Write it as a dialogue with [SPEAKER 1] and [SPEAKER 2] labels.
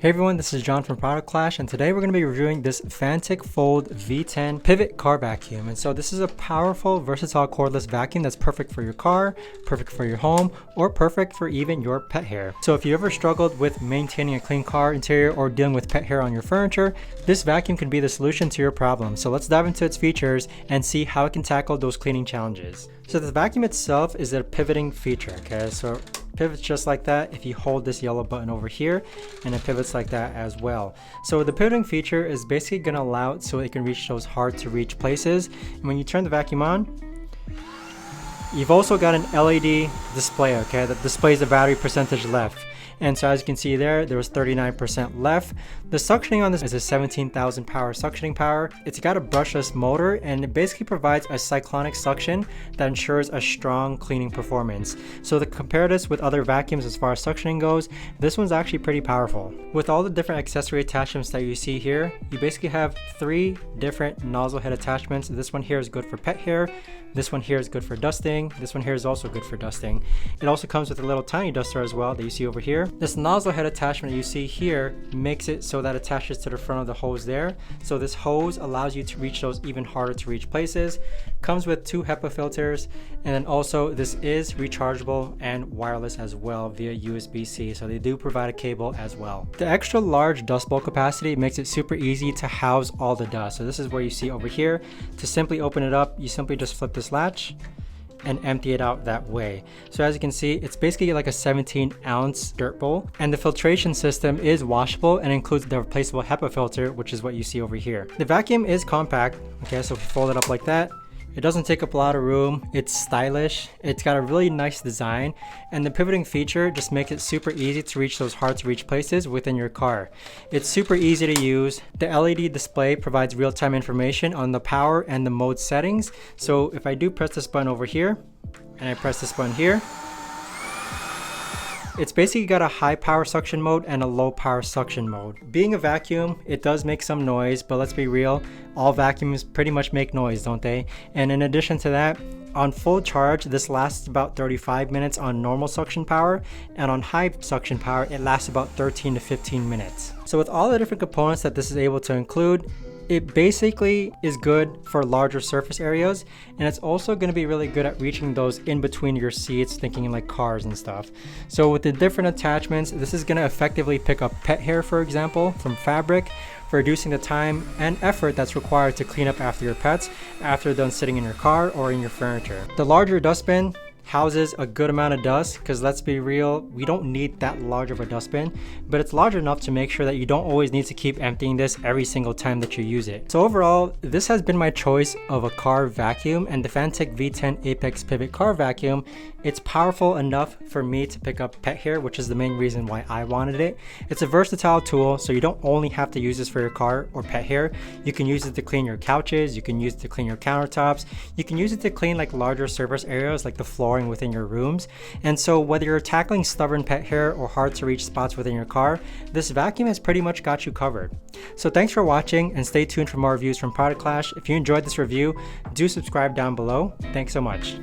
[SPEAKER 1] Hey everyone, this is John from Product Clash, and today we're going to be reviewing this Fanttik Fold V10 pivot car vacuum. And so this is a powerful, versatile cordless vacuum that's perfect for your car, perfect for your home, or perfect for even your pet hair. So if you ever struggled with maintaining a clean car interior or dealing with pet hair on your furniture, this vacuum can be the solution to your problem. So let's dive into its features and see how it can tackle those cleaning challenges. So the vacuum itself is a pivoting feature, okay? So pivots just like that if you hold this yellow button over here, and it pivots like that as well. So the pivoting feature is basically going to allow it so it can reach those hard to reach places. And when you turn the vacuum on, you've also got an LED display, okay, that displays the battery percentage left. And so as you can see there was 39% left. The suctioning on this is a 17,000 power suctioning power. It's got a brushless motor, and it basically provides a cyclonic suction that ensures a strong cleaning performance. So to compare this with other vacuums as far as suctioning goes, this one's actually pretty powerful. With all the different accessory attachments that you see here, you basically have 3 different nozzle head attachments. This one here is good for pet hair. This one here is good for dusting. This one here is also good for dusting. It also comes with a little tiny duster as well that you see over here. This nozzle head attachment you see here makes it so that it attaches to the front of the hose there. So this hose allows you to reach those even harder to reach places. Comes with 2 HEPA filters, and then also this is rechargeable and wireless as well via USB-C. So they do provide a cable as well. The extra large dust bowl capacity makes it super easy to house all the dust. So this is where you see over here. To simply open it up, you simply just flip this latch and empty it out that way. So as you can see, it's basically like a 17-ounce dirt bowl, and the filtration system is washable and includes the replaceable HEPA filter, which is what you see over here. The vacuum is compact, okay, so if you fold it up like that, it doesn't take up a lot of room. It's stylish. It's got a really nice design, and the pivoting feature just makes it super easy to reach those hard to reach places within your car. It's super easy to use. The LED display provides real-time information on the power and the mode settings. So if I do press this button over here and I press this button here, it's basically got a high power suction mode and a low power suction mode. Being a vacuum, it does make some noise, but let's be real, all vacuums pretty much make noise, don't they? And in addition to that, on full charge, this lasts about 35 minutes on normal suction power, and on high suction power, it lasts about 13 to 15 minutes. So with all the different components that this is able to include, it basically is good for larger surface areas, and it's also going to be really good at reaching those in between your seats, thinking like cars and stuff. So with the different attachments, this is going to effectively pick up pet hair, for example, from fabric, for reducing the time and effort that's required to clean up after your pets after they're done sitting in your car or in your furniture. The larger dustbin houses a good amount of dust, because let's be real, we don't need that large of a dustbin, but it's large enough to make sure that you don't always need to keep emptying this every single time that you use it. So overall, this has been my choice of a car vacuum, and the Fanttik V10 Apex Pivot Car Vacuum. It's powerful enough for me to pick up pet hair, which is the main reason why I wanted it. It's a versatile tool, so you don't only have to use this for your car or pet hair. You can use it to clean your couches, you can use it to clean your countertops, you can use it to clean like larger surface areas like the flooring within your rooms. And so whether you're tackling stubborn pet hair or hard to reach spots within your car, this vacuum has pretty much got you covered. So thanks for watching, and stay tuned for more reviews from Product Clash. If you enjoyed this review, do subscribe down below. Thanks so much.